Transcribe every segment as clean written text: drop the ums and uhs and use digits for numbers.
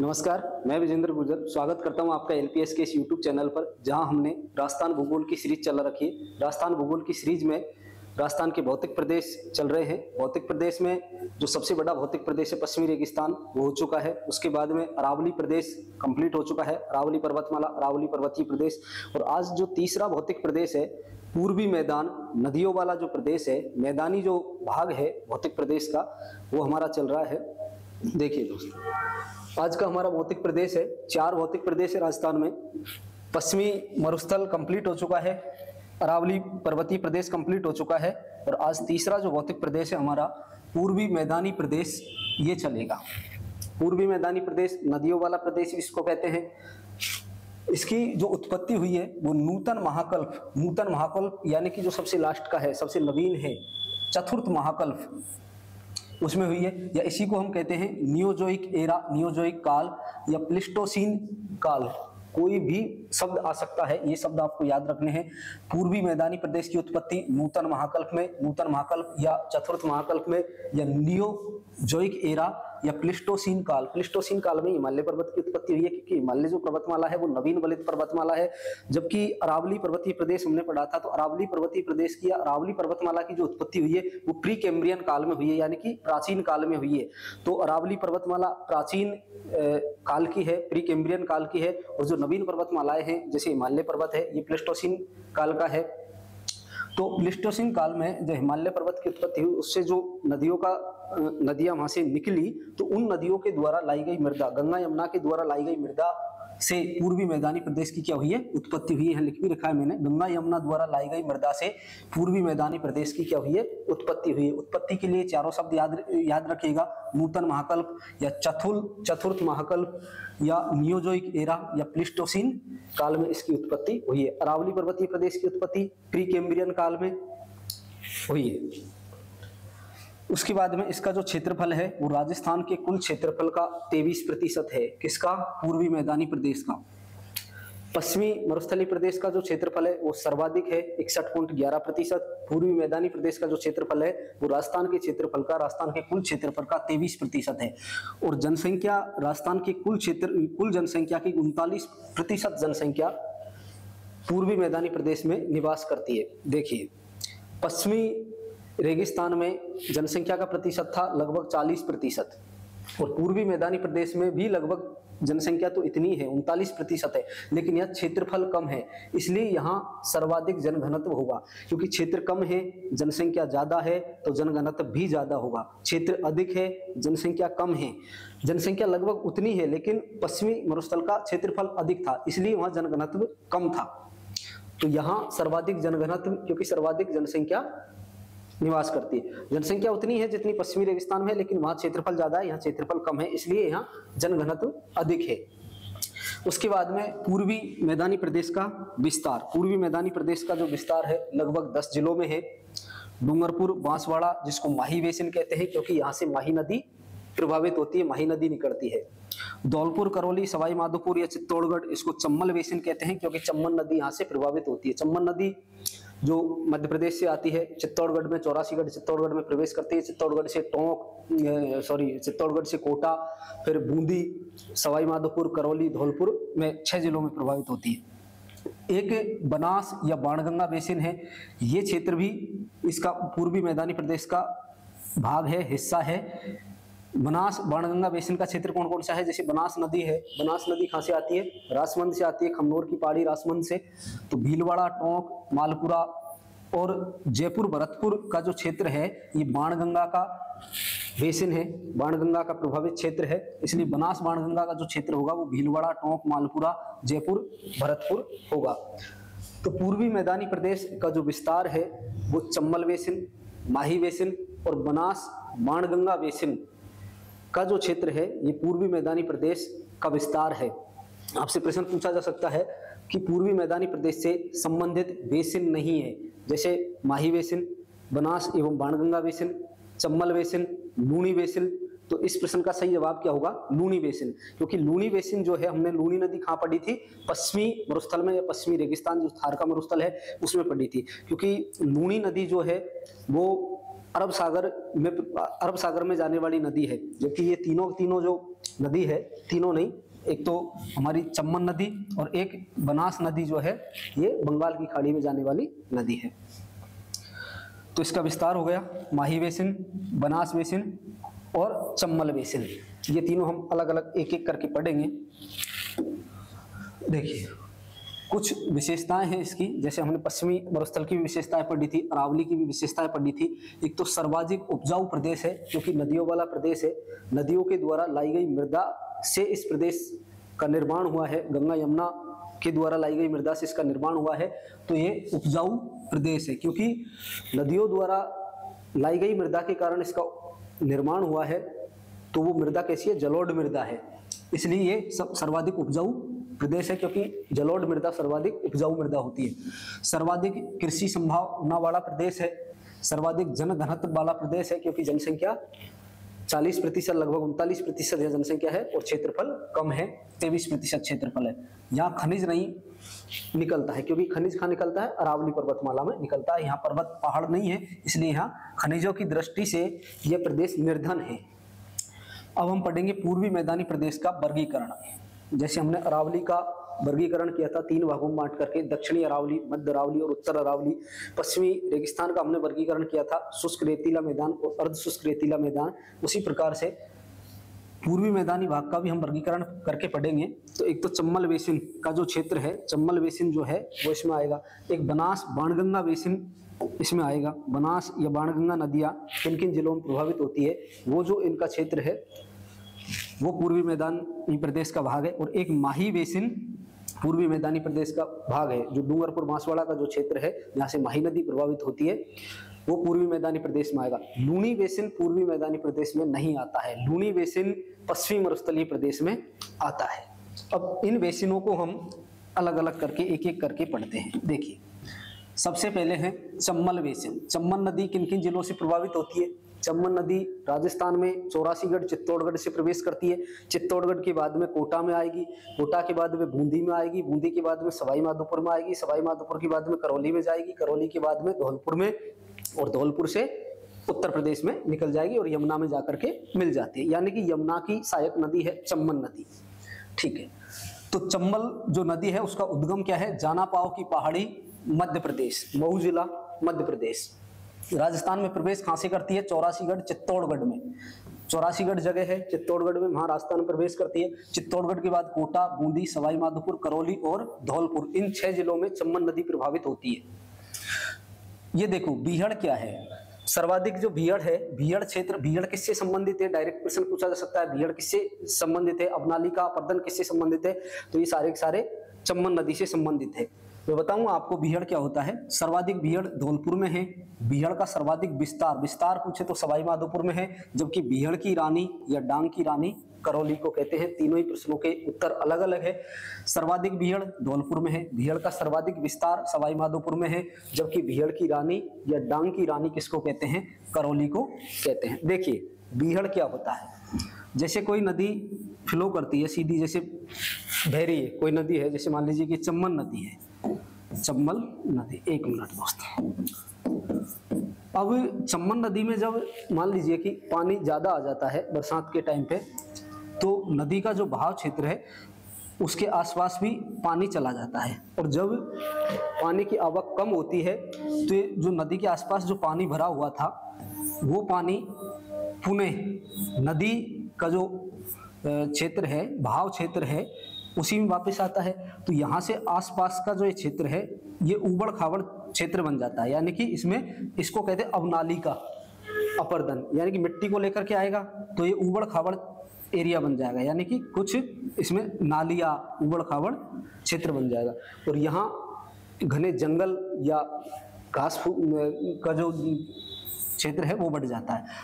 नमस्कार, मैं विजेंद्र गुर्जर स्वागत करता हूं आपका एलपीएस के इस यूट्यूब चैनल पर, जहां हमने राजस्थान भूगोल की सीरीज चला रखी है। राजस्थान भूगोल की सीरीज में राजस्थान के भौतिक प्रदेश चल रहे हैं। भौतिक प्रदेश में जो सबसे बड़ा भौतिक प्रदेश है पश्चिमी रेगिस्तान, वो हो चुका है। उसके बाद में अरावली प्रदेश कंप्लीट हो चुका है, अरावली पर्वतमाला, अरावली पर्वतीय प्रदेश। और आज जो तीसरा भौतिक प्रदेश है, पूर्वी मैदान, नदियों वाला जो प्रदेश है, मैदानी जो भाग है भौतिक प्रदेश का, वो हमारा चल रहा है। देखिए दोस्तों, आज का हमारा भौतिक प्रदेश है, 4 भौतिक प्रदेश है राजस्थान में। पश्चिमी मरुस्थल कंप्लीट हो चुका है, अरावली पर्वतीय प्रदेश कंप्लीट हो चुका है, और आज तीसरा जो भौतिक प्रदेश है हमारा पूर्वी मैदानी प्रदेश, ये चलेगा। पूर्वी मैदानी प्रदेश, नदियों वाला प्रदेश इसको कहते हैं। इसकी जो उत्पत्ति हुई है वो नूतन महाकल्प यानी कि जो सबसे लास्ट का है, सबसे नवीन है, चतुर्थ महाकल्प, उसमें हुई है। या इसी को हम कहते हैं नियोजोइक एरा, नियोजोइक काल या प्लिस्टोसीन काल, कोई भी शब्द आ सकता है, ये शब्द आपको याद रखने हैं। पूर्वी मैदानी प्रदेश की उत्पत्ति नूतन महाकल्प में, नूतन महाकल्प या चतुर्थ महाकल्प में, या नियोजोइक एरा या प्लिस्टोसीन काल। प्लिस्टोसीन काल में हिमालय पर्वत की उत्पत्ति हुई है, क्योंकि हिमालय जो पर्वतमाला है वो नवीन वलित पर्वतमाला है। जबकि अरावली पर्वतीय प्रदेश हमने पढ़ा था, तो अरावली पर्वतीय प्रदेश की या अरावली पर्वतमाला की जो उत्पत्ति हुई है वो प्री कैम्ब्रियन काल में हुई है, यानी कि प्राचीन काल में हुई है। तो अरावली पर्वतमाला प्राचीन काल की है, प्री कैम्ब्रियन काल की है। और जो नवीन पर्वतमालाएं हैं जैसे हिमालय पर्वत है, ये प्लेस्टोसीन काल का है। तो प्लेस्टोसीन काल में जो हिमालय पर्वत की उत्पत्ति हुई, उससे जो नदियां वहां से निकली, तो उन नदियों के द्वारा लाई गई मृदा, गंगा यमुना के द्वारा लाई गई मृदा से पूर्वी मैदानी प्रदेश की क्या हुई है, उत्पत्ति हुई है। लिख भी रखा है मैंने, गंगा यमुना द्वारा लाई गई मृदा से पूर्वी मैदानी प्रदेश की क्या हुई है, उत्पत्ति हुई है। उत्पत्ति के लिए चारों शब्द याद रखिएगा, नूतन महाकल्प या चतुर्थ महाकल्प या नियोजोइक एरा या प्लिस्टोसीन काल में इसकी उत्पत्ति हुई है। अरावली पर्वतीय प्रदेश की उत्पत्ति प्री कैम्ब्रियन काल में हुई है। उसके बाद में इसका जो क्षेत्रफल है वो राजस्थान के कुल क्षेत्रफल का 23% है। किसका? पूर्वी मैदानी प्रदेश का। पश्चिमी मरुस्थलीय प्रदेश का जो क्षेत्रफल है वो सर्वाधिक है, 61.11%। पूर्वी मैदानी प्रदेश का जो क्षेत्रफल है वो राजस्थान के क्षेत्रफल का, राजस्थान के कुल क्षेत्रफल का 23% है। और जनसंख्या, राजस्थान के कुल जनसंख्या की 39% जनसंख्या पूर्वी मैदानी प्रदेश में निवास करती है। देखिए, पश्चिमी रेगिस्तान में जनसंख्या का प्रतिशत था लगभग 40%, और पूर्वी मैदानी प्रदेश में भी लगभग जनसंख्या तो इतनी है, 39% है, लेकिन यह क्षेत्रफल कम है, इसलिए यहाँ सर्वाधिक जनघनत्व होगा। क्योंकि क्षेत्र कम है, जनसंख्या ज्यादा है, तो जनघनत्व भी ज्यादा होगा। क्षेत्र अधिक है, जनसंख्या कम है, जनसंख्या लगभग उतनी है, लेकिन पश्चिमी मरुस्थल का क्षेत्रफल अधिक था, इसलिए वहां जनघनत्व कम था। तो यहाँ सर्वाधिक जनघनत्व, क्योंकि सर्वाधिक जनसंख्या निवास करती है। जनसंख्या उतनी है जितनी पश्चिमी रेगिस्तान में, लेकिन वहां क्षेत्रफल ज्यादा है, यहाँ क्षेत्रफल कम है, इसलिए यहाँ जनघनत्व अधिक है। उसके बाद में पूर्वी मैदानी प्रदेश का विस्तार। पूर्वी मैदानी प्रदेश का जो विस्तार है लगभग 10 जिलों में है। डूंगरपुर, बांसवाड़ा, जिसको माही बेसिन कहते हैं, क्योंकि यहाँ से माही नदी प्रभावित होती है, माही नदी निकलती है। धौलपुर, करौली, सवाई माधोपुर या चित्तौड़गढ़, इसको चम्बल बेसिन कहते हैं, क्योंकि चम्बल नदी यहाँ से प्रभावित होती है। चम्बल नदी जो मध्य प्रदेश से आती है, चित्तौड़गढ़ में, 84गढ़ चित्तौड़गढ़ में प्रवेश करती है। चित्तौड़गढ़ से कोटा, फिर बूंदी, सवाई माधोपुर, करौली, धौलपुर में 6 जिलों में प्रभावित होती है। एक बनास या बाणगंगा बेसिन है, ये क्षेत्र भी इसका पूर्वी मैदानी प्रदेश का भाग है, हिस्सा है। बनास बाणगंगा बेसिन का क्षेत्र कौन कौन सा है? जैसे बनास नदी है, बनास नदी कहाँ से आती है? राजमंद से आती है, खमनोर की पहाड़ी राजमंद से। तो भीलवाड़ा, टोंक, मालपुरा और जयपुर, भरतपुर का जो क्षेत्र है ये बाणगंगा का बेसिन है, बाणगंगा का प्रभावित क्षेत्र है, इसलिए बनास बाणगंगा का जो क्षेत्र होगा वो भीलवाड़ा, टोंक, मालपुरा, जयपुर, भरतपुर होगा। तो पूर्वी मैदानी प्रदेश का जो विस्तार है वो चम्बल बेसिन, माही बेसिन और बनास बाणगंगा बेसिन का जो क्षेत्र है ये पूर्वी मैदानी प्रदेश का विस्तार है। आपसे प्रश्न पूछा जा सकता है कि पूर्वी मैदानी प्रदेश से संबंधित बेसिन नहीं है, जैसे माही बेसिन, बनास एवं Banganga basin, Chambal basin, Luni basin. तो इस प्रश्न का सही जवाब क्या होगा? लूणी बेसिन। क्योंकि लूणी बेसिन जो है, हमने लूणी नदी कहाँ पढ़ी थी? पश्चिमी मरुस्थल में, या पश्चिमी रेगिस्तान जो थार का मरुस्थल है उसमें पढ़ी थी। क्योंकि लूणी नदी जो है वो अरब सागर में जाने वाली नदी है, जबकि ये तीनों जो नदी है, तीनों नहीं, एक तो हमारी चम्बल नदी और एक बनास नदी जो है ये बंगाल की खाड़ी में जाने वाली नदी है। तो इसका विस्तार हो गया, माही बेसिन, बनास बेसिन और चम्बल बेसिन। ये तीनों हम अलग अलग एक एक करके पढ़ेंगे। देखिए कुछ विशेषताएं हैं इसकी, जैसे हमने पश्चिमी मरुस्थल की भी विशेषताएं पढ़ी थी, अरावली की भी विशेषताएं पढ़ी थी। एक तो सर्वाधिक उपजाऊ प्रदेश है क्योंकि नदियों वाला प्रदेश है, नदियों के द्वारा लाई गई मृदा से इस प्रदेश का निर्माण हुआ है, गंगा यमुना के द्वारा लाई गई मृदा से इसका निर्माण हुआ है। तो ये उपजाऊ प्रदेश है क्योंकि नदियों द्वारा लाई गई मृदा के कारण इसका निर्माण हुआ है। तो वो मृदा कैसी है? जलोढ़ मृदा है, इसलिए ये सर्वाधिक उपजाऊ प्रदेश है क्योंकि जलोढ़ मृदा सर्वाधिक उपजाऊ मृदा होती है। सर्वाधिक कृषि संभावना वाला प्रदेश है, सर्वाधिक जनघनत्व वाला प्रदेश है क्योंकि जनसंख्या 40%, लगभग 39% जनसंख्या है और क्षेत्रफल कम है, 23% क्षेत्रफल है। यहाँ खनिज नहीं निकलता है क्योंकि खनिज कहाँ निकलता है? अरावली पर्वतमाला में निकलता है। यहाँ पर्वत पहाड़ नहीं है, इसलिए यहाँ खनिजों की दृष्टि से यह प्रदेश निर्धन है। अब हम पढ़ेंगे पूर्वी मैदानी प्रदेश का वर्गीकरण। जैसे हमने अरावली का वर्गीकरण किया था 3 भागों में बांट करके, दक्षिणी अरावली, मध्य अरावली और उत्तर अरावली। पश्चिमी रेगिस्तान का हमने वर्गीकरण किया था शुष्क रेतीला मैदान और अर्ध शुष्क रेतीला मैदान। उसी प्रकार से पूर्वी मैदानी भाग का भी हम वर्गीकरण करके पढ़ेंगे। तो एक तो चम्बल बेसिन का जो क्षेत्र है, चम्बल बेसिन जो है वो इसमें आएगा। एक बनास बाणगंगा बेसिन इसमें आएगा। बनास या बाणगंगा नदियां किन किन जिलों में प्रभावित होती है, वो जो इनका क्षेत्र है वो पूर्वी मैदानी प्रदेश का भाग है। और एक माही बेसिन पूर्वी मैदानी प्रदेश का भाग है, जो डूंगरपुर बांसवाड़ा का जो क्षेत्र है जहाँ से माही नदी प्रभावित होती है, वो पूर्वी मैदानी प्रदेश में आएगा। लूणी बेसिन पूर्वी मैदानी प्रदेश में नहीं आता है, लूणी बेसिन पश्चिमी मरुस्थलीय प्रदेश में आता है। अब इन बेसिनों को हम अलग अलग करके एक एक करके पढ़ते हैं। देखिए सबसे पहले है चम्बल बेसिन। चम्बल नदी किन किन जिलों से प्रभावित होती है? चम्बल नदी राजस्थान में चौरासीगढ़ चित्तौड़गढ़ से प्रवेश करती है। चित्तौड़गढ़ के बाद में कोटा में आएगी, कोटा के बाद में बूंदी में आएगी, बूंदी के बाद में सवाई माधोपुर में आएगी, सवाई माधोपुर के बाद में करौली में जाएगी, करौली के बाद में धौलपुर में, और धौलपुर से उत्तर प्रदेश में निकल जाएगी और यमुना में जाकर के मिल जाती है। यानी कि यमुना की सहायक नदी है चम्बल नदी। ठीक है, तो चम्बल जो नदी है उसका उद्गम क्या है? जानापाव की पहाड़ी, मध्य प्रदेश, मऊ जिला, मध्य प्रदेश। राजस्थान में प्रवेश कहां से करती है? चौरासीगढ़ चित्तौड़गढ़ में। चौरासीगढ़ जगह है चित्तौड़गढ़ में, वहां राजस्थान में प्रवेश करती है। चित्तौड़गढ़ के बाद कोटा, बूंदी, सवाई माधोपुर, करौली और धौलपुर, इन 6 जिलों में चम्बल नदी प्रभावित होती है। ये देखो बीहड़ क्या है? सर्वाधिक जो बीहड़ है, बीहड़ क्षेत्र, बीहड़ किससे संबंधित है? डायरेक्ट प्रश्न पूछा जा सकता है, बीहड़ किससे संबंधित है? अबनाली का अपर्दन किससे संबंधित है? तो ये सारे के सारे चम्बल नदी से संबंधित है। मैं बताऊंगा आपको बीहड़ क्या होता है। सर्वाधिक बीहड़ धौलपुर में है। बीहड़ का सर्वाधिक विस्तार पूछे तो सवाई माधोपुर में है, जबकि बीहड़ की रानी या डांग की रानी करौली को कहते हैं। तीनों ही प्रश्नों के उत्तर अलग अलग है। सर्वाधिक बीहड़ धौलपुर में है, बीहड़ का सर्वाधिक विस्तार सवाई माधोपुर में है, जबकि बीहड़ की रानी या डांग की रानी किसको कहते हैं? करौली को कहते हैं। देखिए बीहड़ क्या होता है? जैसे कोई नदी फ्लो करती है सीधी, जैसे बह रही है कोई नदी है, जैसे मान लीजिए कि चम्बल नदी है, चम्बल नदी। एक मिनट दोस्तों, अब चम्बल नदी में जब मान लीजिए कि पानी ज्यादा आ जाता है बरसात के टाइम पे, तो नदी का जो बहाव क्षेत्र है उसके आसपास भी पानी चला जाता है। और जब पानी की आवक कम होती है तो जो नदी के आसपास जो पानी भरा हुआ था वो पानी पुनः नदी का जो क्षेत्र है, बहाव क्षेत्र है, उसी में वापस आता है। तो यहाँ से आसपास का जो ये क्षेत्र है ये उबड़ खाबड़ क्षेत्र बन जाता है। यानी कि इसमें इसको कहते हैं अवनाली का अपर्दन, यानी कि मिट्टी को लेकर के आएगा तो ये उबड़ खाबड़ एरिया बन जाएगा, यानी कि कुछ इसमें नालिया उबड़ खाबड़ क्षेत्र बन जाएगा। और यहाँ घने जंगल या घास का जो क्षेत्र है वो बढ़ जाता है।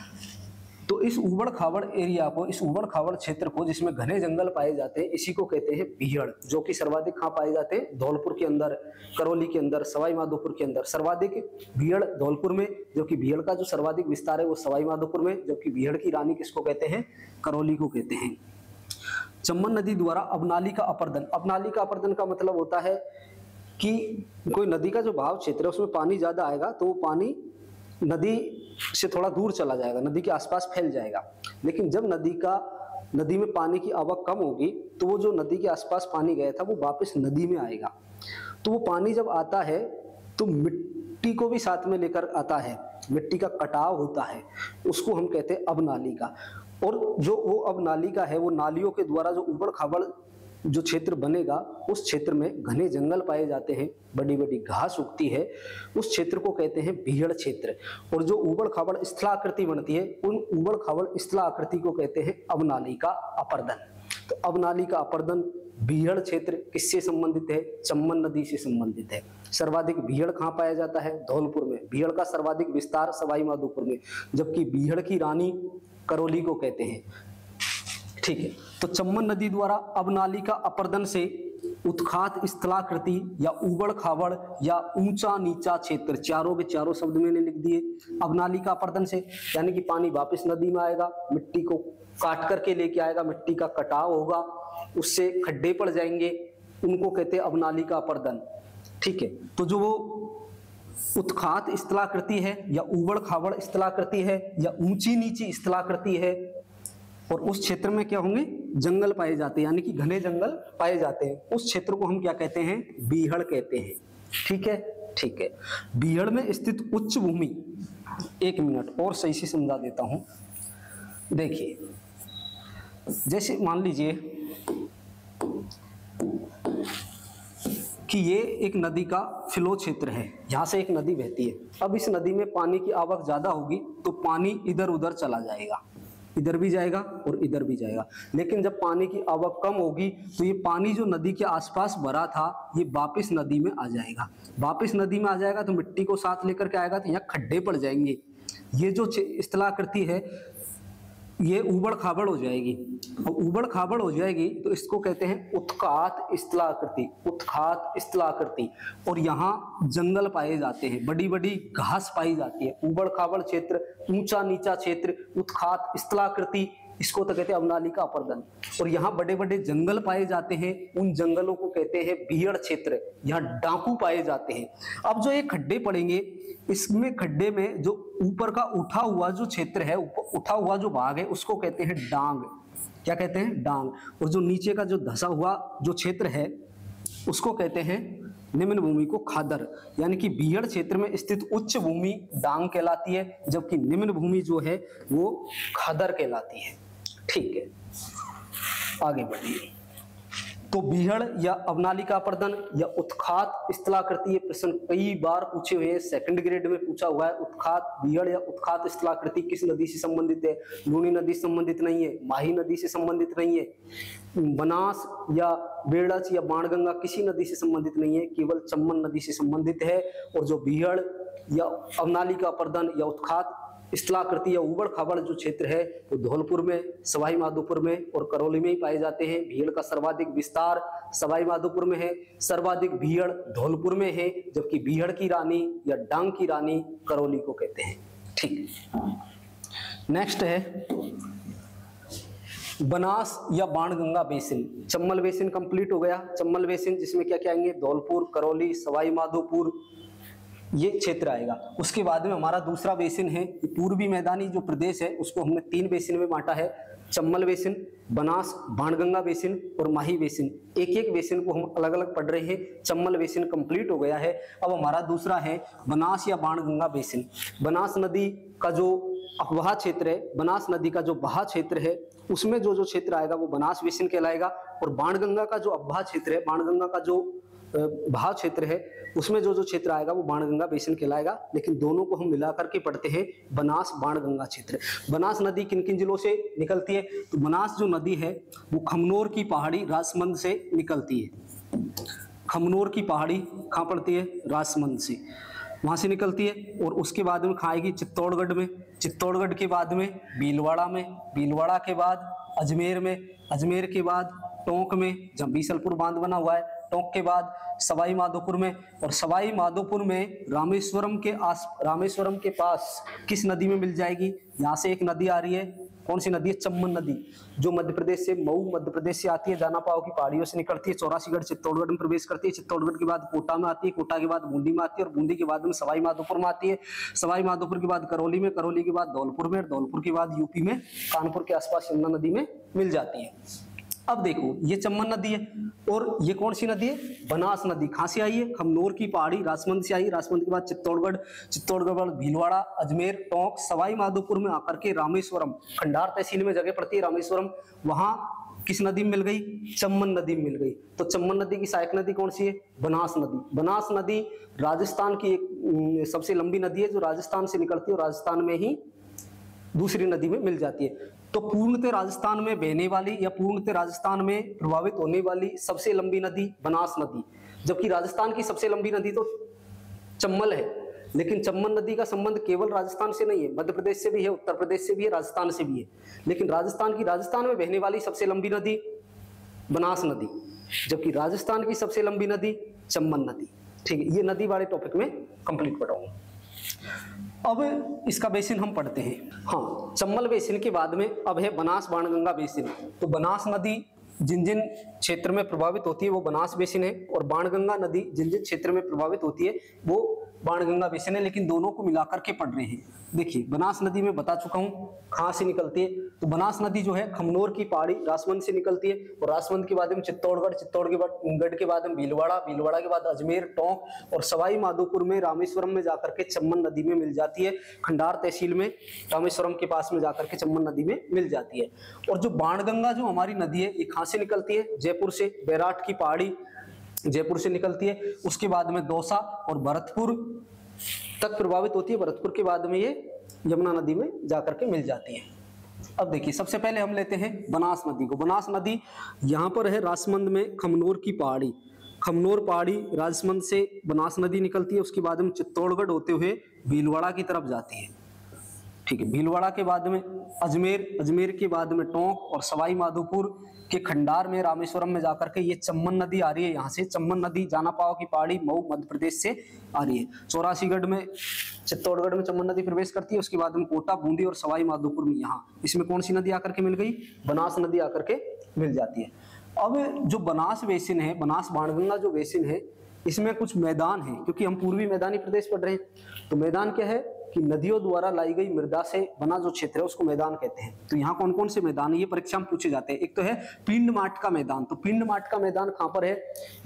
तो इस उबड़ खाबड़ एरिया को, इस उबड़ खाबड़ क्षेत्र को जिसमें घने जंगल पाए जाते हैं, इसी को कहते हैं बीहड़, जो कि सर्वाधिक कहाँ पाए जाते हैं? धौलपुर के अंदर, करौली के अंदर, सवाई माधोपुर के अंदर। सर्वाधिक बीहड़ धौलपुर में, जबकि बीहड़ का जो सर्वाधिक विस्तार है वो सवाई माधोपुर में, जबकि बीहड़ की रानी किसको कहते हैं? करौली को कहते हैं। चम्बल नदी द्वारा अबनाली का अपर्दन। अबनाली का अपर्दन का मतलब होता है कि कोई नदी का जो बहाव क्षेत्र है उसमें पानी ज्यादा आएगा तो वो पानी नदी से थोड़ा दूर चला जाएगा, नदी के आसपास फैल जाएगा। लेकिन जब नदी का नदी में पानी की आवक कम होगी तो वो जो नदी के आसपास पानी गया था वो वापस नदी में आएगा। तो वो पानी जब आता है तो मिट्टी को भी साथ में लेकर आता है, मिट्टी का कटाव होता है, उसको हम कहते हैं अवनालिका। और जो वो अवनालिका है वो नालियों के द्वारा जो उबड़ खाबड़ जो क्षेत्र बनेगा उस क्षेत्र में घने जंगल पाए जाते हैं, बड़ी बड़ी घास उगती है, उस क्षेत्र को कहते हैं बीहड़ क्षेत्र। और जो उबड़ खाबड़ स्थलाकृति बनती है उन उबड़ खाबड़ स्थलाकृति को कहते हैं अवनालिका अपर्दन। तो अवनालिका अपर्दन बीहड़ क्षेत्र किससे संबंधित है? चम्बल नदी से संबंधित है। सर्वाधिक बीहड़ कहाँ पाया जाता है? धौलपुर में। बीहड़ का सर्वाधिक विस्तार सवाई माधोपुर में, जबकि बीहड़ की रानी करौली को कहते हैं। ठीक है, तो चम्बल नदी द्वारा अवनालिका अपर्दन से उत्खात स्थलाकृति या उबड़ खाबड़ या ऊंचा नीचा क्षेत्र, चारों के चारों शब्द मैंने लिख दिए। अवनालिका अपर्दन से यानी कि पानी वापस नदी में आएगा, मिट्टी को काट करके लेके आएगा, मिट्टी का कटाव होगा, उससे खड्डे पड़ जाएंगे, उनको कहते हैं अवनालिका अपर्दन। ठीक है, तो जो वो उत्खात स्थलाकृति है या उबड़ खाबड़ स्थलाकृति है या ऊंची नीची स्थलाकृति है, और उस क्षेत्र में क्या होंगे? जंगल पाए जाते हैं, यानी कि घने जंगल पाए जाते हैं, उस क्षेत्र को हम क्या कहते हैं? बीहड़ कहते हैं। ठीक है, ठीक है। बीहड़ में स्थित उच्च भूमि, एक मिनट और सही से समझा देता हूं। देखिए, जैसे मान लीजिए कि ये एक नदी का फ्लो क्षेत्र है, यहां से एक नदी बहती है। अब इस नदी में पानी की आवक ज्यादा होगी तो पानी इधर उधर चला जाएगा, इधर भी जाएगा और इधर भी जाएगा। लेकिन जब पानी की आवक कम होगी तो ये पानी जो नदी के आसपास भरा था ये वापस नदी में आ जाएगा। वापस नदी में आ जाएगा तो मिट्टी को साथ लेकर के आएगा, तो यहाँ खड्डे पड़ जाएंगे। ये जो स्थलाकृति है ये उबड़ खाबड़ हो जाएगी, और उबड़ खाबड़ हो जाएगी तो इसको कहते हैं उत्खात स्थलाकृति, उत्खात स्थलाकृति। और यहाँ जंगल पाए जाते हैं, बड़ी बड़ी घास पाई जाती है। उबड़ खाबड़ क्षेत्र, ऊंचा नीचा क्षेत्र, उत्खात स्थलाकृति, इसको तो कहते हैं अवनालिका अपर्दन। और यहाँ बड़े बड़े जंगल पाए जाते हैं, उन जंगलों को कहते हैं बीहड़ क्षेत्र। यहाँ डाकू पाए जाते हैं। अब जो ये खड्डे पड़ेंगे, इसमें खड्डे में जो ऊपर का उठा हुआ जो क्षेत्र है, उठा हुआ जो भाग है, उसको कहते हैं डांग। क्या कहते हैं? डांग। और जो नीचे का जो धसा हुआ जो क्षेत्र है उसको कहते हैं निम्न भूमि को खादर। यानी कि बीहड़ क्षेत्र में स्थित उच्च भूमि डांग कहलाती है, जबकि निम्न भूमि जो है वो खादर कहलाती है। ठीक है, आगे बढ़िए। तो बीहड़ या अवनालिका अपर्दन या उत्खात स्थलाकृति, ये प्रश्न कई बार पूछे हुए हैं, सेकंड ग्रेड में पूछा हुआ है। उत्खात बीहड़ या उत्खात स्थलाकृति किस नदी से संबंधित है? लूनी नदी से संबंधित नहीं है, माही नदी से संबंधित नहीं है, बनास या बेड़च या बाणगंगा किसी नदी से संबंधित नहीं है, केवल चम्बल नदी से संबंधित है। और जो बीहड़ या अवनालिका अपर्दन या उत्खात स्थलाकृति या उबड़ खाबड़ जो क्षेत्र है वो धौलपुर में, सवाई माधोपुर में और करौली में ही पाए जाते हैं। बीहड़ का सर्वाधिक विस्तार सवाई माधोपुर में है, सर्वाधिक बीहड़ धौलपुर में है, जबकि बीहड़ की रानी या डांग की रानी करौली को कहते हैं। ठीक, नेक्स्ट है बनास या Banganga basin. Chambal basin complete हो गया। चम्बल बेसिन जिसमें क्या क्या आएंगे? धौलपुर, करौली, सवाई माधोपुर, ये क्षेत्र आएगा। उसके बाद में हमारा दूसरा बेसिन है पूर्वी मैदानी जो प्रदेश है, उसको हमने 3 बेसिन में बांटा है। चम्बल बेसिन, बनास, बाणगंगा बेसिन और माही बेसिन। एक एक बेसिन को हम अलग अलग पढ़ रहे हैं। चम्बल बेसिन कंप्लीट हो गया है। अब हमारा दूसरा है बनास या बाणगंगा बेसिन। बनास नदी का जो बहा क्षेत्र है, बनास नदी का जो बहा क्षेत्र है, उसमें जो जो क्षेत्र आएगा वो बनास बेसिन कहलाएगा। और बाणगंगा का जो अबहा क्षेत्र है, बाणगंगा का जो बहाव क्षेत्र है, उसमें जो जो क्षेत्र आएगा वो बाणगंगा बेसिन कहलाएगा। लेकिन दोनों को हम मिलाकर के पढ़ते हैं बनास बाणगंगा क्षेत्र। बनास नदी किन किन जिलों से निकलती है? तो बनास जो नदी है वो खमनोर की पहाड़ी राजसमंद से निकलती है। खमनोर की पहाड़ी कहाँ पड़ती है? राजसमंद से, वहां से निकलती है। और उसके बाद में खाएगी चित्तौड़गढ़ में, चित्तौड़गढ़ के बाद में भीलवाड़ा में, भीलवाड़ा के बाद अजमेर में, अजमेर के बाद टोंक में जहाँ बीसलपुर बांध बना हुआ है, टोंक के बाद सवाई माधोपुर में, और सवाई माधोपुर में रामेश्वरम के पास किस नदी में मिल जाएगी? यहाँ से एक नदी आ रही है, कौन सी नदी है? चम्बल नदी, जो मध्य प्रदेश से, मऊ मध्य प्रदेश से आती है, जानापाव की पहाड़ियों से निकलती है, चौरासीगढ़ चित्तौड़गढ़ में प्रवेश करती है, चित्तौड़गढ़ के बाद कोटा में आती है, कोटा के बाद बूंदी में आती है, और बूंदी के बाद में सवाई माधोपुर में आती है, सवाई माधोपुर के बाद करौली में, करौली के बाद धौलपुर में, धौलपुर के बाद यूपी में कानपुर के आसपास यमुना नदी में मिल जाती है। अब देखो ये चम्बल नदी है, और ये कौन सी नदी है? बनास नदी। कहां से आई है? खमनोर की पहाड़ी राजमंद से आई, राजमंद के बाद चित्तौड़गढ़, चित्तौड़गढ़ बाद भीलवाड़ा, अजमेर, टोंक, सवाई माधोपुर में आकर के रामेश्वरम, खंडार तहसील में जगह पड़ती है रामेश्वरम, वहां किस नदी में मिल गई? चम्बल नदी में मिल गई। तो चम्बल नदी की सहायक नदी कौन सी है? बनास नदी। बनास नदी राजस्थान की एक सबसे लंबी नदी है, जो राजस्थान से निकलती है और राजस्थान में ही दूसरी नदी में मिल जाती है। तो पूर्णतः राजस्थान में बहने वाली या पूर्णतः राजस्थान में प्रभावित होने वाली सबसे लंबी नदी बनास नदी, जबकि राजस्थान की सबसे लंबी नदी तो चम्बल है। लेकिन चम्बल नदी का संबंध केवल राजस्थान से नहीं है, मध्य प्रदेश से भी है, उत्तर प्रदेश से भी है, राजस्थान से भी है। लेकिन राजस्थान में बहने वाली सबसे लंबी नदी बनास नदी, जबकि राजस्थान की सबसे लंबी नदी चम्बल नदी। ठीक है, ये नदी वाले टॉपिक में कंप्लीट पढ़ाऊंगा। अब इसका बेसिन हम पढ़ते हैं। हाँ, चम्बल बेसिन के बाद में अब है बनास बाणगंगा बेसिन। तो बनास नदी जिन जिन क्षेत्र में प्रभावित होती है वो बनास बेसिन है, और बाणगंगा नदी जिन जिन क्षेत्र में प्रभावित होती है वो बाणगंगा बेसिन है, लेकिन दोनों को मिलाकर के पढ़ रहे हैं। देखिए बनास नदी में बता चुका हूं कहां से निकलती है। तो बनास नदी जो है खमनोर की पहाड़ी राजमंद से निकलती है, और राजमंद के बाद में चित्तौड़गढ़, चित्तौड़गढ़ के बाद में भीलवाड़ा, भीलवाड़ा के बाद अजमेर, टोंक, और सवाई माधोपुर में रामेश्वरम में जाकर के चम्बल नदी में मिल जाती है। खंडार तहसील में रामेश्वरम के पास में जाकर के चम्बल नदी में मिल जाती है। और जो बाणगंगा जो हमारी नदी है, ये कहां से निकलती है? जयपुर से, बैराट की पहाड़ी जयपुर से निकलती है, उसके बाद में दौसा और भरतपुर तक प्रभावित होती है। भरतपुर के बाद में ये यमुना नदी में जाकर के मिल जाती है। अब देखिए सबसे पहले हम लेते हैं बनास नदी को। बनास नदी यहाँ पर है राजमंद में, खमनोर की पहाड़ी, खमनोर पहाड़ी राजमंद से बनास नदी निकलती है, उसके बाद में चित्तौड़गढ़ होते हुए भीलवाड़ा की तरफ जाती है। ठीक है, भीलवाड़ा के बाद में अजमेर, अजमेर के बाद में टोंक, और सवाई माधोपुर के खंडार में रामेश्वरम में जाकर के ये चम्बल नदी आ रही है। यहाँ से चम्बल नदी जानापाव की पहाड़ी मऊ मध्य प्रदेश से आ रही है। चौरासीगढ़ में, चित्तौड़गढ़ में चम्बल नदी प्रवेश करती है, उसके बाद में कोटा, बूंदी और सवाई माधोपुर में यहाँ इसमें कौन सी नदी आकर के मिल गई? बनास नदी आकर के मिल जाती है। अब जो बनास बेसिन है, बनास बाणगंगा जो बेसिन है, इसमें कुछ मैदान है, क्योंकि हम पूर्वी मैदानी प्रदेश पढ़ रहे हैं। तो मैदान क्या है कि नदियों द्वारा लाई गई मृदा से बना जो क्षेत्र है उसको मैदान कहते हैं। तो यहाँ कौन कौन से मैदान है ये परीक्षा में पूछे जाते हैं। एक तो है पिंड माट का मैदान। तो पिंड माट का मैदान कहाँ पर है?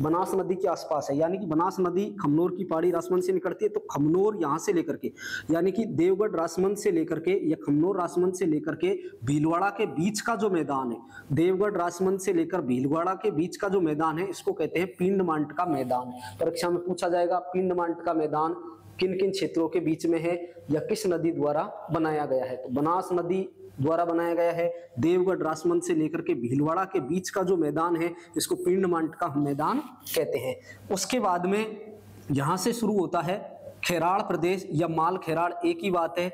बनास नदी के आसपास है, यानी कि बनास नदी खमनोर की पहाड़ी राजमंद से निकलती है। तो खमनोर यहाँ से लेकर के, यानी कि देवगढ़ राजमंद से लेकर के या खमनोर राजमंद से लेकर के भीलवाड़ा के बीच का जो मैदान है, देवगढ़ राजमंद से लेकर भीलवाड़ा के बीच का जो मैदान है, इसको कहते हैं पिंड माट का मैदान। परीक्षा में पूछा जाएगा पिंड माट का मैदान किन किन क्षेत्रों के बीच में है या किस नदी द्वारा बनाया गया है? तो बनास नदी द्वारा बनाया गया है। देवगढ़ राजमंद से लेकर के भीलवाड़ा के बीच का जो मैदान है इसको पिंड माट का मैदान कहते हैं। उसके बाद में यहां से शुरू होता है खेराड़ प्रदेश या माल खेराड़, एक ही बात है।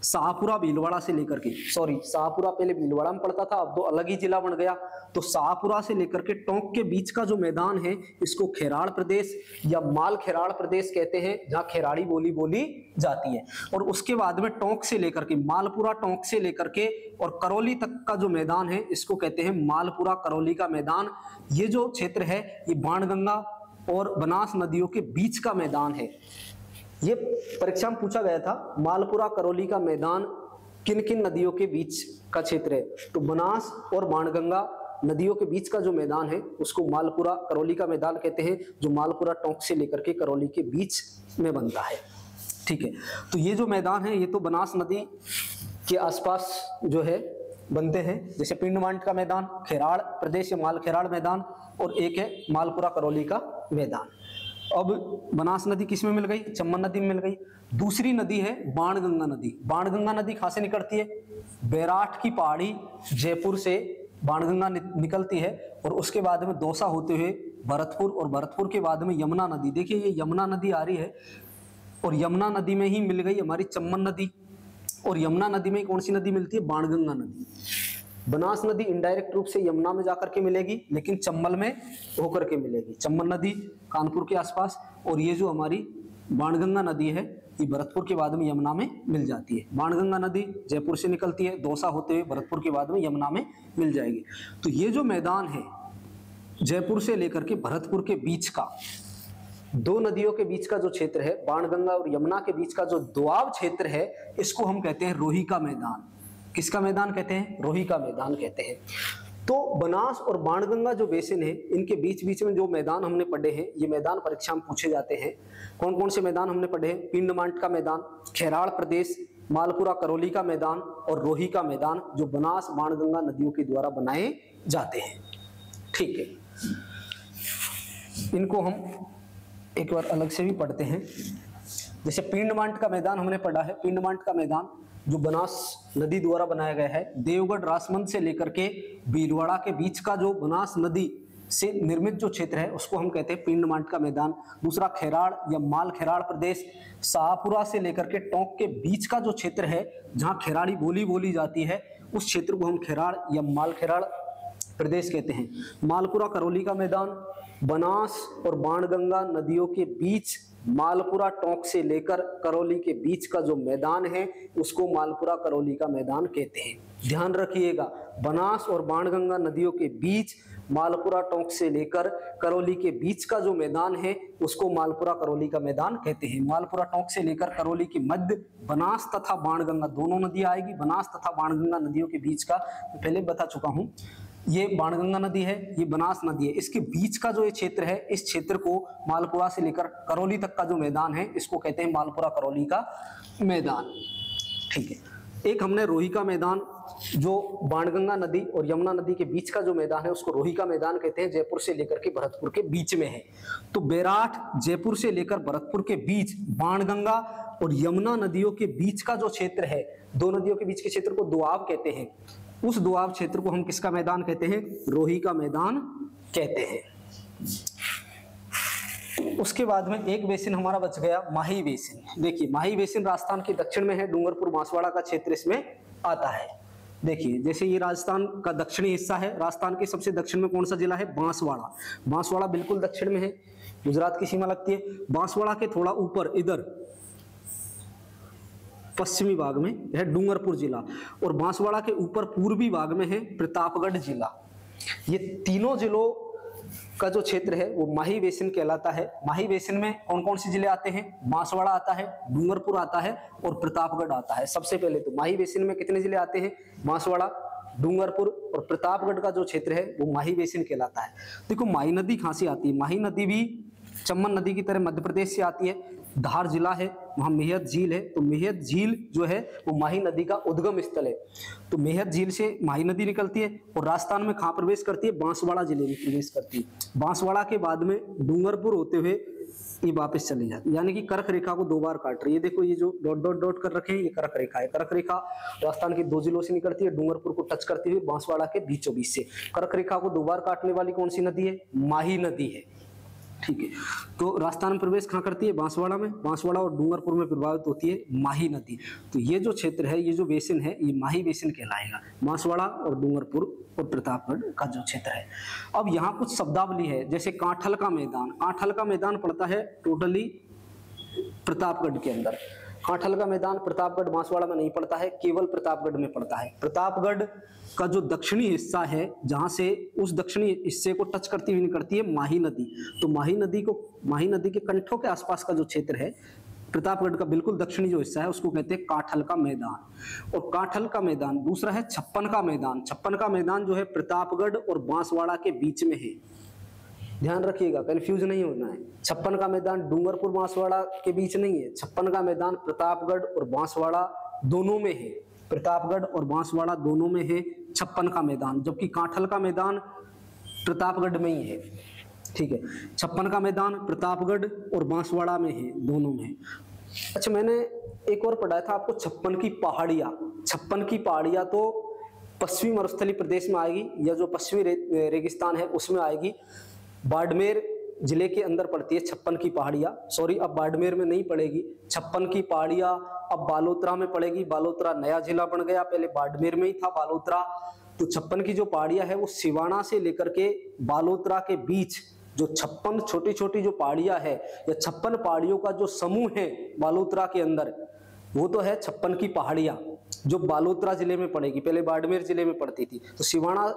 शाहपुरा भीलवाड़ा से लेकर के, शाहपुरा पहले भीलवाड़ा में पड़ता था, अब तो अलग ही जिला बन गया। तो शाहपुरा से लेकर के टोंक के बीच का जो मैदान है इसको खेराड़ प्रदेश या माल खेराड़ प्रदेश कहते हैं, जहां खेराड़ी बोली बोली जाती है। और उसके बाद में टोंक से लेकर के मालपुरा, टोंक से लेकर के और करौली तक का जो मैदान है इसको कहते हैं मालपुरा करौली का मैदान। ये जो क्षेत्र है ये बाणगंगा और बनास नदियों के बीच का मैदान है। ये परीक्षा में पूछा गया था, मालपुरा करौली का मैदान किन किन नदियों के बीच का क्षेत्र है? तो बनास और बाणगंगा नदियों के बीच का जो मैदान है उसको मालपुरा करौली का मैदान कहते हैं, जो मालपुरा टोंक से लेकर के करौली के बीच में बनता है। ठीक है, तो ये जो मैदान है ये तो बनास नदी के आसपास जो है बनते हैं, जैसे पिंड माट का मैदान, खेराड़ प्रदेश या माल खेराड़ मैदान, और एक है मालपुरा करौली का मैदान। अब बनास नदी किस में मिल गई? चम्बल नदी में मिल गई। दूसरी नदी है बाणगंगा नदी। बाणगंगा नदी कहां से निकलती है? बैराट की पहाड़ी जयपुर से बाणगंगा निकलती है, और उसके बाद में दौसा होते हुए भरतपुर, और भरतपुर के बाद में यमुना नदी। देखिए ये यमुना नदी आ रही है, और यमुना नदी में ही मिल गई हमारी चम्बल नदी, और यमुना नदी में कौन सी नदी मिलती है? बाणगंगा नदी। बनास नदी इनडायरेक्ट रूप से यमुना में जाकर के मिलेगी, लेकिन चंबल में होकर के मिलेगी। चंबल नदी कानपुर के आसपास, और ये जो हमारी बाणगंगा नदी है ये भरतपुर के बाद में यमुना में मिल जाती है। बाणगंगा नदी जयपुर से निकलती है, दौसा होते हुए भरतपुर के बाद में यमुना में मिल जाएगी। तो ये जो मैदान है जयपुर से लेकर के भरतपुर के बीच का, दो नदियों के बीच का जो क्षेत्र है, बाणगंगा और यमुना के बीच का जो दोआब क्षेत्र है, इसको हम कहते हैं रोही का मैदान। किसका मैदान कहते हैं? रोही का मैदान कहते हैं। तो बनास और बाणगंगा जो बेसिन है, इनके बीच बीच में जो मैदान हमने पढ़े हैं, ये मैदान परीक्षा में पूछे जाते हैं। कौन कौन से मैदान हमने पढ़े हैं? पिंडमांट का मैदान, खेराड़ प्रदेश, मालपुरा करौली का मैदान और रोही का मैदान, जो बनास बाणगंगा नदियों के द्वारा बनाए जाते हैं। ठीक है, इनको हम एक बार अलग से भी पढ़ते हैं। जैसे पिंडमांट का मैदान हमने पढ़ा है। पिंडमांट का मैदान जो बनास नदी द्वारा बनाया गया है, देवगढ़ राजमंद से लेकर के भीलवाड़ा के बीच का जो बनास नदी से निर्मित जो क्षेत्र है, उसको हम कहते हैं पिंडमांट का मैदान। दूसरा खेराड़ या माल खेराड़ प्रदेश, शाहपुरा से लेकर के टोंक के बीच का जो क्षेत्र है, जहां खेराड़ी बोली बोली जाती है, उस क्षेत्र को हम खेराड़ या माल खेराड़ प्रदेश कहते हैं। मालपुरा करौली का मैदान, बनास और बाणगंगा नदियों के बीच मालपुरा टोंक से लेकर करौली के बीच का जो मैदान है, उसको मालपुरा करौली का मैदान कहते हैं। ध्यान रखिएगा, बनास और बाणगंगा नदियों के बीच मालपुरा टोंक से लेकर करौली के बीच का जो मैदान है, उसको मालपुरा करौली का मैदान कहते हैं। मालपुरा टोंक से लेकर करौली के मध्य बनास तथा बाणगंगा दोनों नदियां आएगी। बनास तथा बाणगंगा नदियों के बीच का पहले बता चुका हूं, ये बाणगंगा नदी है, ये बनास नदी है, इसके बीच का जो ये क्षेत्र है, इस क्षेत्र को मालपुरा से लेकर करौली तक का जो मैदान है, इसको कहते हैं मालपुरा करौली का मैदान। ठीक है, एक हमने रोही का मैदान, जो बाणगंगा नदी और यमुना नदी के बीच का जो मैदान है, उसको रोही का मैदान कहते हैं, जयपुर से लेकर के भरतपुर के बीच में है। तो बैराठ जयपुर से लेकर भरतपुर के बीच बाणगंगा और यमुना नदियों के बीच का जो क्षेत्र है, दो नदियों के बीच के क्षेत्र को दोआब कहते हैं। उस दोआब क्षेत्र को हम किसका मैदान कहते हैं? रोही का मैदान कहते हैं। उसके बाद में एक बेसिन हमारा बच गया, माही बेसिन। देखिए, माही बेसिन राजस्थान के दक्षिण में है, डूंगरपुर बांसवाड़ा का क्षेत्र इसमें आता है। देखिए, जैसे ये राजस्थान का दक्षिणी हिस्सा है, राजस्थान के सबसे दक्षिण में कौन सा जिला है? बांसवाड़ा। बांसवाड़ा बिल्कुल दक्षिण में है, गुजरात की सीमा लगती है। बांसवाड़ा के थोड़ा ऊपर इधर पश्चिमी भाग में है डूंगरपुर जिला, और बांसवाड़ा के ऊपर पूर्वी भाग में है प्रतापगढ़ जिला। ये तीनों जिलों का जो क्षेत्र है वो माही बेसिन कहलाता है। माही बेसिन में कौन कौन से जिले आते हैं? बांसवाड़ा आता है, डूंगरपुर आता है और प्रतापगढ़ आता है। सबसे पहले तो माही बेसिन में कितने जिले आते हैं? बांसवाड़ा, डूंगरपुर और प्रतापगढ़ का जो क्षेत्र है वो माही बेसिन कहलाता है। देखो, माही नदी कहां से आती है? माही नदी भी चंबल नदी की तरह मध्य प्रदेश से आती है। धार जिला है, वहां मेहत झील है, तो मेहत झील जो है वो माही नदी का उद्गम स्थल है। तो मेहत झील से माही नदी निकलती है और राजस्थान में कहां प्रवेश करती है? बांसवाड़ा जिले में प्रवेश करती है। बांसवाड़ा के बाद में डूंगरपुर होते हुए ये वापस चली जाती है, यानी कि कर्क रेखा को दो बार काट रही है। देखो, ये जो डॉट डॉट डॉट कर रखे हैं, ये कर्क रेखा है। कर्क रेखा राजस्थान के दो जिलों से निकलती है, डूंगरपुर को टच करती हुई बांसवाड़ा के बीचों बीच से। कर्क रेखा को दो बार काटने वाली कौन सी नदी है? माही नदी है। ठीक है, तो राजस्थान में प्रवेश कहाँ करती है? बांसवाड़ा में। बांसवाड़ा और डूंगरपुर में प्रभावित होती है माही नदी। तो ये जो क्षेत्र है, ये जो बेसिन है, ये माही बेसिन कहलाएगा। बांसवाड़ा और डूंगरपुर और प्रतापगढ़ का जो क्षेत्र है। अब यहाँ कुछ शब्दावली है, जैसे कांठल का मैदान। कांठल का मैदान पड़ता है टोटली प्रतापगढ़ के अंदर। कांठल का मैदान प्रतापगढ़ बांसवाड़ा में नहीं पड़ता है, केवल प्रतापगढ़ में पड़ता है। प्रतापगढ़ का जो दक्षिणी हिस्सा है, जहां से उस दक्षिणी हिस्से को टच करती हुई निकलती है माही नदी, तो माही नदी के कंठों के आसपास का जो क्षेत्र है, प्रतापगढ़ का बिल्कुल दक्षिणी जो हिस्सा है, उसको कहते हैं कांठल का मैदान। और कांठल का मैदान दूसरा है छप्पन का मैदान। छप्पन का मैदान जो है प्रतापगढ़ और बांसवाड़ा के बीच में है। ध्यान रखिएगा, कंफ्यूज नहीं होना है। छप्पन का मैदान डूंगरपुर बांसवाड़ा के बीच नहीं है, छप्पन का मैदान प्रतापगढ़ और बांसवाड़ा दोनों में है। प्रतापगढ़ और बांसवाड़ा दोनों में है छप्पन का मैदान, जबकि कांठल का मैदान प्रतापगढ़ में ही है। ठीक है, छप्पन का मैदान प्रतापगढ़ और बांसवाड़ा में है, दोनों में। अच्छा, मैंने एक और पढ़ाया था आपको, छप्पन की पहाड़ियां। छप्पन की पहाड़ियां तो पश्चिमी मरुस्थलीय प्रदेश में आएगी, या जो पश्चिमी रेगिस्तान है उसमें आएगी। बाड़मेर जिले के अंदर पड़ती है छप्पन की पहाड़ियां। सॉरी, अब बाड़मेर में नहीं पड़ेगी। छप्पन की पहाड़ियां अब बालोतरा में पड़ेगी। बालोतरा नया जिला बन गया, पहले बाड़मेर में ही था बालोतरा। तो 56 की जो पहाड़ियां है वो सिवाना से लेकर के बालोतरा के बीच जो 56 छोटी छोटी जो पहाड़ियां है या 56 पहाड़ियों का जो समूह है बालोतरा के अंदर, वो तो है 56 की पहाड़ियां जो बालोतरा जिले में पड़ेगी, पहले बाड़मेर जिले में पड़ती थी। तो सिवाना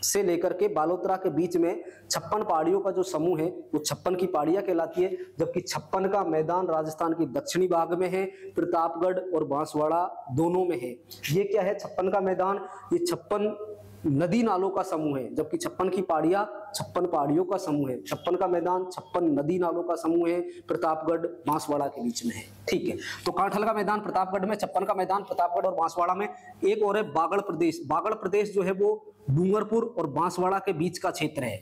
से लेकर के बालोतरा के बीच में 56 पहाड़ियों का जो समूह है वो 56 की पहाड़ियां कहलाती है। जबकि 56 का मैदान राजस्थान की दक्षिणी भाग में है, प्रतापगढ़ और बांसवाड़ा दोनों में है। ये क्या है 56 का मैदान? ये 56 नदी नालों का समूह है, जबकि 56 की पहाड़ियां 56 पहाड़ियों का समूह है। 56 का मैदान 56 नदी नालों का समूह है, प्रतापगढ़ बांसवाड़ा के बीच में है। ठीक है, तो कांठल का मैदान प्रतापगढ़ में, 56 का मैदान प्रतापगढ़ और बांसवाड़ा में। एक और है बागड़ प्रदेश। बागड़ प्रदेश जो है वो डूंगरपुर और बांसवाड़ा के बीच का क्षेत्र है।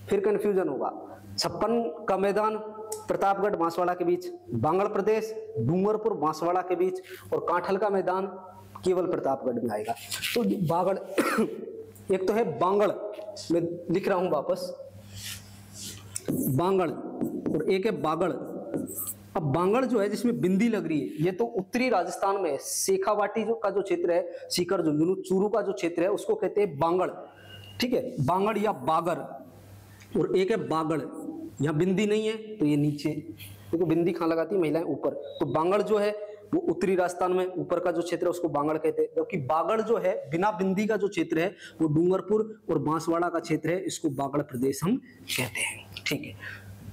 फिर कंफ्यूजन होगा, 56 का मैदान प्रतापगढ़ बांसवाड़ा के बीच, बागड़ प्रदेश डूंगरपुर बांसवाड़ा के बीच, और कांठल का मैदान केवल प्रतापगढ़ में आएगा। तो बागड़ एक तो है बांगड़, मैं लिख रहा हूं वापस, बांगड़, और एक है बागड़। अब बांगड़ जो है जिसमें बिंदी लग रही है, ये तो उत्तरी राजस्थान में है। शेखावाटी जो का जो क्षेत्र है, सीकर झुंझुनू चूरू का जो क्षेत्र है उसको कहते हैं बांगड़। ठीक है, बांगड़ या बागर। और एक है बागड़, यहाँ बिंदी नहीं है तो ये नीचे, देखो बिंदी कहाँ लगाती है महिलाएं? ऊपर। तो बांगड़ जो है वो उत्तरी राजस्थान में ऊपर का जो क्षेत्र है उसको बांगड़ कहते हैं। जबकि बागड़ जो है बिना बिंदी का जो क्षेत्र है वो डूंगरपुर और बांसवाड़ा का क्षेत्र है, इसको बागड़ प्रदेश हम कहते हैं। ठीक है,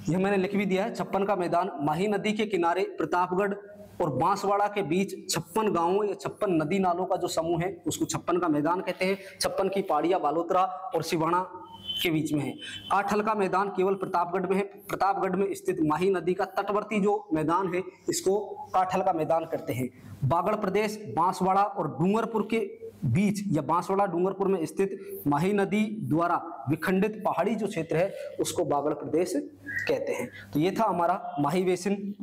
यह मैंने लिख भी दिया है। 56 का मैदान माही नदी के किनारे प्रतापगढ़ और बांसवाड़ा के बीच 56 गांवों या 56 नदी नालों का जो समूह है उसको 56 का मैदान कहते हैं। 56 की पहाड़ियां बालोतरा और सिवाना के बीच में है। कांठल का मैदान केवल प्रतापगढ़ में है। प्रतापगढ़ में स्थित माही नदी का तटवर्ती जो मैदान है इसको कांठल का मैदान कहते हैं। बागड़ प्रदेश बांसवाड़ा और डूंगरपुर के बीच या बांसवाड़ा डूंगरपुर में स्थित माही नदी द्वारा विखंडित पहाड़ी जो क्षेत्र है उसको बागड़ प्रदेश कहते हैं। तो ये था हमारा माही बेसिन।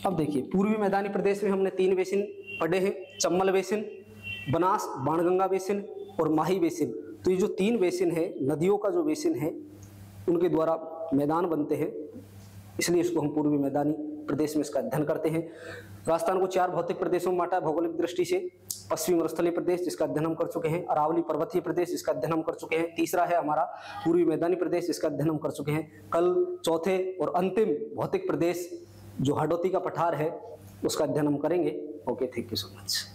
अब देखिए पूर्वी मैदानी प्रदेश में हमने 3 बेसिन पढ़े हैं, चम्बल बेसिन, बनास बाणगंगा बेसिन और माही बेसिन। तो ये जो 3 बेसिन है, नदियों का जो बेसिन है, उनके द्वारा मैदान बनते हैं, इसलिए इसको हम पूर्वी मैदानी प्रदेश में इसका अध्ययन करते हैं। राजस्थान को 4 भौतिक प्रदेशों में बांटा है भौगोलिक दृष्टि से। पश्चिमी मरुस्थलीय प्रदेश जिसका अध्ययन हम कर चुके हैं, अरावली पर्वतीय प्रदेश जिसका अध्ययन हम कर चुके हैं, तीसरा है हमारा पूर्वी मैदानी प्रदेश जिसका अध्ययन हम कर चुके हैं। कल चौथे और अंतिम भौतिक प्रदेश जो हाडोती का पठार है उसका अध्ययन हम करेंगे। Okay, thank you so much.